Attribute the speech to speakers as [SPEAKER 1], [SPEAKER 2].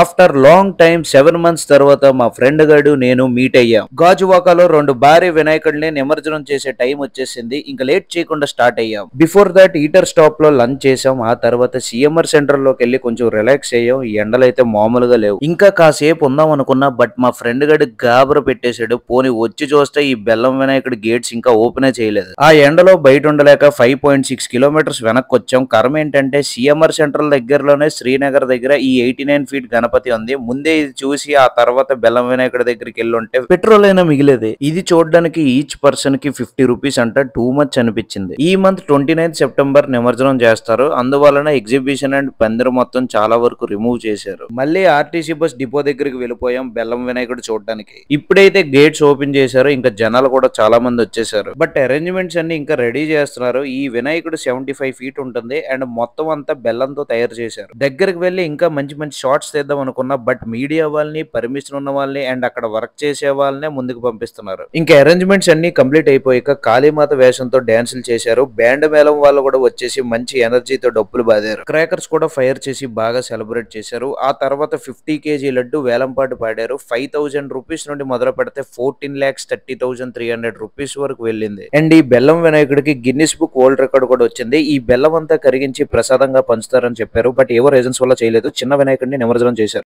[SPEAKER 1] After long time 7 months తర్వాత మా friend గాడు నేను మీట్ అయ్యాం. గాజువాకలో 2 భారీ వినాయకుడిని నిమజ్జనం చేసే టైం వచ్చేసింది. ఇంకా లేట్ చేయకుండా స్టార్ట్ అయ్యాం. బిఫోర్ దట్ ఈటర్ స్టాప్ లో లంచ్ చేసాం. ఆ తర్వాత సిఎంఆర్ సెంటర్ లోకి వెళ్ళి కొంచెం రిలాక్స్ అయ్యాం. ఈ ఎండలు అయితే మామూలుగా లేవు. ఇంకా కాసేపు ఉందాం అనుకున్నా, బట్ మా ఫ్రెండ్ గడి గాబర పెట్టేశాడు. పోని వచ్చి చూస్తే ఈ బెల్లం వినాయకుడి గేట్స్ ఇంకా ఓపెనే చేయలేదు. ఆ ఎండలో బయట ఉండలేక 5.6 కిలోమీటర్స్ వెనక్కి వచ్చాం. కర్మ ఏంటంటే సిఎంఆర్ సెంట్రల్ దగ్గరలోనే శ్రీనగర్ దగ్గర ఈ 89 ఫీట్ గణపతి ఉంది. ముందే ఇది చూసి ఆ తర్వాత బెల్లం వినాయకుడి దగ్గరికి వెళ్ళి ఉంటే పెట్రోల్ అయినా మిగిలేది. ఇది చూడడానికి ఈచ్ పర్సన్ కి 50 రూపీస్ అంట. టూ మచ్ అనిపించింది. ఈ మంత్ 29 సెప్టెంబర్ నిమజ్జనం చేస్తారు. అందువలన ఎగ్జిబిషన్ అండ్ పందిరి మొత్తం చాలా వరకు రిమూవ్ చేశారు. మళ్ళీ ఆర్టీసీ బస్ డిపో దగ్గరికి వెళ్ళిపోయాం బెల్లం వినాయకుడు చూడడానికి. ఇప్పుడైతే గేట్స్ ఓపెన్ చేశారు. ఇంకా జనాలు కూడా చాలా మంది వచ్చేసారు. బట్ అరేంజ్మెంట్స్ అన్ని ఇంకా రెడీ చేస్తున్నారు. ఈ వినాయకుడు 75 ఫీట్ ఉంటుంది అండ్ మొత్తం అంతా బెల్లంతో తయారు చేశారు. దగ్గరికి వెళ్ళి ఇంకా మంచి మంచి షార్ట్స్ తీద్దాం అనుకున్నా, బట్ మీడియా వాళ్ళని, పర్మిషన్ ఉన్న వాళ్ళని అండ్ అక్కడ వర్క్ చేసే వాళ్ళనే ముందుకు పంపిస్తున్నారు. ఇంకా అరేంజ్మెంట్స్ అన్ని కంప్లీట్ అయిపోయాక కాళీమాత వేషంతో డాన్సులు చేశారు. బ్యాండ్ మేళం వాళ్ళు కూడా వచ్చేసి మంచి ఎనర్జీతో డప్పులు బాదారు. క్రాకర్స్ కూడా ఫైర్ చేసి బాగా సెలబ్రేట్ చేశారు. ఆ తర్వాత 50 కేజీ లడ్డు వేలంపాటు పాడారు. 5,000 రూపీస్ నుండి మొదలు పెడితే 14,30,300 రూపీస్ వరకు వెళ్ళింది. అండ్ ఈ బెల్లం వినాయకుడికి గిన్నిస్ బుక్ వరల్డ్ రికార్డ్ కూడా వచ్చింది. ఈ బెల్లం అంతా కరిగించి ప్రసాదంగా పంచుతారని చెప్పారు. బట్ ఏవో రీజన్స్ వల్ల చేయలేదు. చిన్న వినాయకుడిని నిమజ్జనం చేశారు.